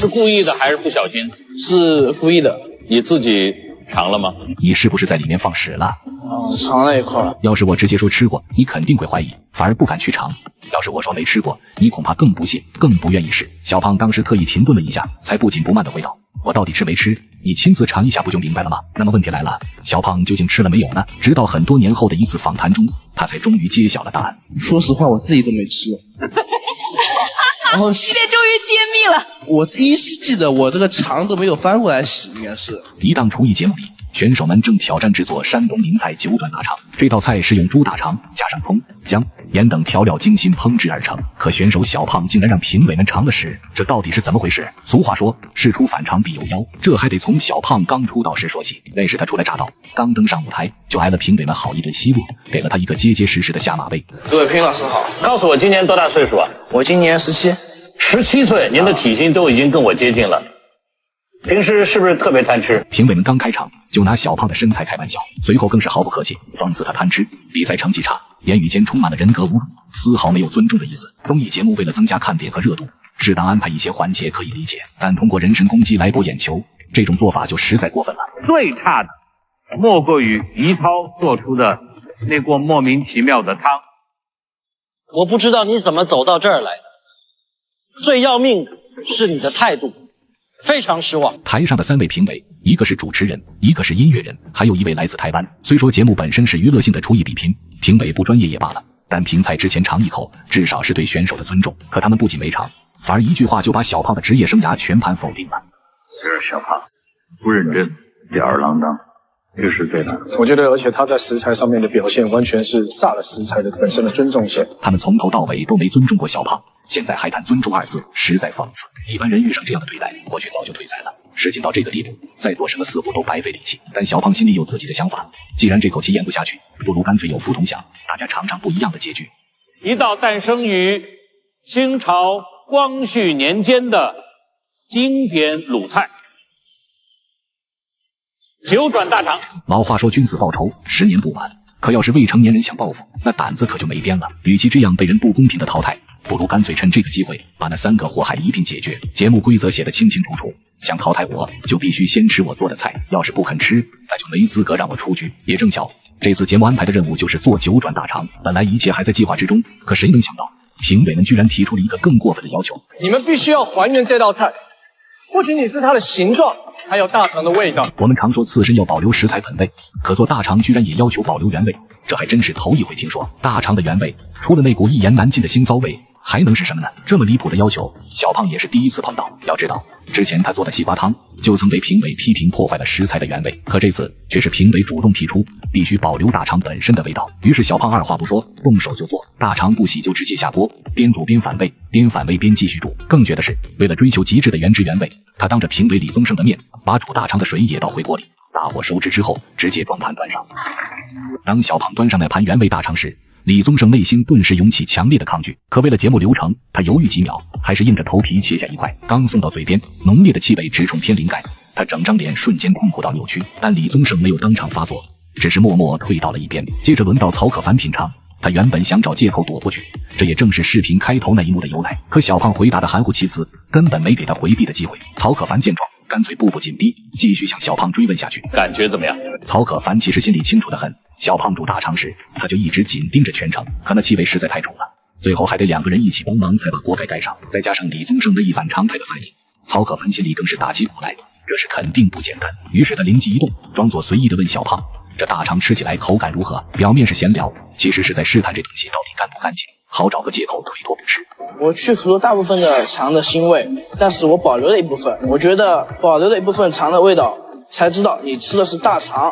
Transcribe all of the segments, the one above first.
是故意的还是不小心？是故意的。你自己尝了吗？你是不是在里面放屎了？尝了一口了。要是我直接说吃过，你肯定会怀疑，反而不敢去尝。要是我说没吃过，你恐怕更不信，更不愿意试。小胖当时特意停顿了一下，才不紧不慢地回道：我到底吃没吃？你亲自尝一下不就明白了吗？那么问题来了，小胖究竟吃了没有呢？直到很多年后的一次访谈中，他才终于揭晓了答案。说实话，我自己都没吃。然后今天终于揭秘了。我依稀记得我这个肠都没有翻过来洗，应该是。一档厨艺节目里，选手们正挑战制作山东名菜九转大肠。这道菜是用猪大肠加上葱、姜、盐等调料精心烹制而成。可选手小胖竟然让评委们尝了屎，这到底是怎么回事？俗话说，事出反常必有妖，这还得从小胖刚出道时说起。那时他初来乍到，刚登上舞台，就挨了评委们好一顿奚落，给了他一个结结实实的下马威。各位评老师好，告诉我今年多大岁数啊？我今年17。17岁，您的体型都已经跟我接近了。平时是不是特别贪吃？评委们刚开场就拿小胖的身材开玩笑，随后更是毫不客气讽刺他贪吃，比赛成绩差，言语间充满了人格侮辱，丝毫没有尊重的意思。综艺节目为了增加看点和热度，适当安排一些环节可以理解，但通过人身攻击来博眼球，这种做法就实在过分了。最差的莫过于倪涛做出的那锅莫名其妙的汤。我不知道你怎么走到这儿来的，最要命的是你的态度，非常失望。台上的3位评委，一个是主持人，一个是音乐人，还有一位来自台湾。虽说节目本身是娱乐性的厨艺比拼，评委不专业也罢了，但评菜之前尝一口，至少是对选手的尊重。可他们不仅没尝，反而一句话就把小胖的职业生涯全盘否定了。是小胖，不认真，吊儿郎当，这是对的。我觉得，而且他在食材上面的表现，完全是煞了食材的本身的尊重性。他们从头到尾都没尊重过小胖，现在还谈尊重2字，实在讽刺。一般人遇上这样的对待，或许早就退赛了。事情到这个地步，再做什么似乎都白费力气。但小胖心里有自己的想法，既然这口气咽不下去，不如干脆有福同享，大家尝尝不一样的结局。一道诞生于清朝光绪年间的经典鲁菜——九转大肠。老话说君子报仇，10年不晚。可要是未成年人想报复，那胆子可就没边了。与其这样被人不公平的淘汰，不如干脆趁这个机会把那3个祸害一并解决。节目规则写得清清楚楚，想淘汰我就必须先吃我做的菜，要是不肯吃，那就没资格让我出局。也正巧，这次节目安排的任务就是做9转大肠。本来一切还在计划之中，可谁能想到评委们居然提出了一个更过分的要求：你们必须要还原这道菜，不仅仅是它的形状，还有大肠的味道。我们常说刺身要保留食材本味，可做大肠居然也要求保留原味，这还真是头一回听说。大肠的原味除了那股一言难尽的腥骚味，还能是什么呢？这么离谱的要求，小胖也是第一次碰到。要知道，之前他做的西瓜汤就曾被评委批评破坏了食材的原味，可这次却是评委主动提出必须保留大肠本身的味道。于是小胖二话不说，动手就做。大肠不洗就直接下锅，边煮边反味，边反味边继续煮。更绝的是，为了追求极致的原汁原味，他当着评委李宗盛的面，把煮大肠的水也倒回锅里，大火收汁之后，直接装盘端上。当小胖端上那盘原味大肠时，李宗盛内心顿时涌起强烈的抗拒，可为了节目流程，他犹豫几秒，还是硬着头皮切下一块。刚送到嘴边，浓烈的气味直冲天灵盖，他整张脸瞬间痛苦到扭曲。但李宗盛没有当场发作，只是默默退到了一边。接着轮到曹可凡品尝，他原本想找借口躲过去，这也正是视频开头那一幕的由来。可小胖回答的含糊其辞，根本没给他回避的机会。曹可凡见状，干脆步步紧逼，继续向小胖追问下去。感觉怎么样？曹可凡其实心里清楚得很，小胖煮大肠时，他就一直紧盯着全程，可那气味实在太重了，最后还得2个人一起帮忙才把锅盖盖上。再加上李宗盛的一反常态的反应，曹可凡心里更是打起鼓来，这是肯定不简单。于是他灵机一动，装作随意地问小胖，这大肠吃起来口感如何？表面是闲聊，其实是在试探这东西到底干不干净，好找个借口推脱不吃。我去除了大部分的肠的腥味，但是我保留了一部分。我觉得保留了一部分肠的味道，才知道你吃的是大肠。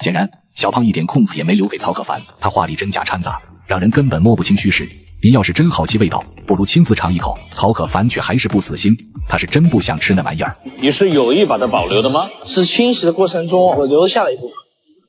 显然，小胖一点空子也没留给曹可凡，他话里真假掺杂，让人根本摸不清虚实。您要是真好奇味道，不如亲自尝一口。曹可凡却还是不死心，他是真不想吃那玩意儿。你是有意把它保留的吗？是清洗的过程中我留下了一部分。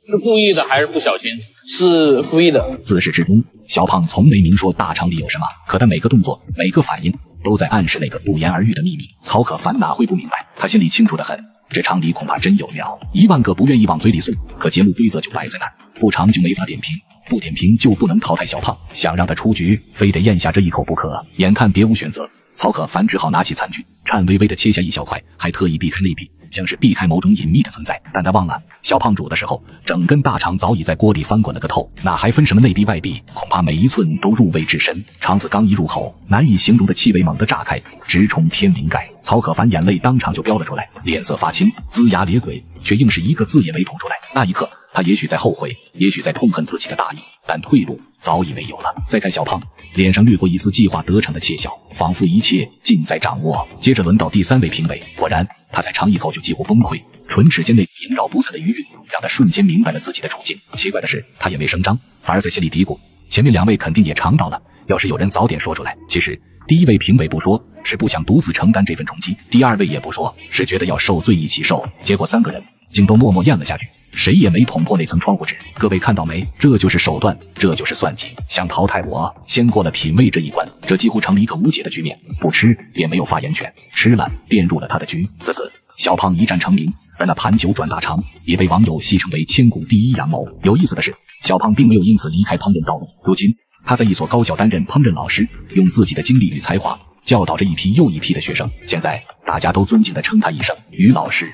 是故意的还是不小心？是故意的。自始至终，小胖从没明说大肠里有什么，可他每个动作、每个反应都在暗示那个不言而喻的秘密。曹可凡哪会不明白？他心里清楚得很，这肠里恐怕真有料。10000个不愿意往嘴里送，可节目规则就摆在那儿，不尝就没法点评，不点评就不能淘汰小胖。想让他出局，非得咽下这一口不可。眼看别无选择，曹可凡只好拿起餐具，颤巍巍地切下一小块，还特意避开内壁，像是避开某种隐秘的存在。但他忘了，小胖煮的时候，整根大肠早已在锅里翻滚了个透，哪还分什么内壁外壁？恐怕每一寸都入味至深。肠子刚一入口，难以形容的气味猛地炸开，直冲天灵盖。曹可凡眼泪当场就飙了出来，脸色发青，龇牙咧嘴，却硬是一个字也没吐出来。那一刻，他也许在后悔，也许在痛恨自己的大意，但退路早已没有了。再看小胖，脸上掠过一丝计划得逞的窃笑，仿佛一切尽在掌握。接着轮到第3位评委，果然他才尝一口就几乎崩溃，唇齿间那萦绕不散的余韵让他瞬间明白了自己的处境。奇怪的是，他也未声张，反而在心里嘀咕，前面2位肯定也尝到了，要是有人早点说出来。其实第1位评委不说，是不想独自承担这份冲击；第2位也不说，是觉得要受罪一起受。结果3个人竟都默默咽了下去，谁也没捅破那层窗户纸。各位看到没？这就是手段，这就是算计。想淘汰我，先过了品味这一关。这几乎成了一个无解的局面，不吃便没有发言权，吃了便入了他的局。自此，小胖一战成名，而那盘酒转大肠也被网友戏称为千古第一阳谋。有意思的是，小胖并没有因此离开烹饪道路，如今他在一所高校担任烹饪老师，用自己的经历与才华教导着一批又一批的学生。现在大家都尊敬地称他一声于老师。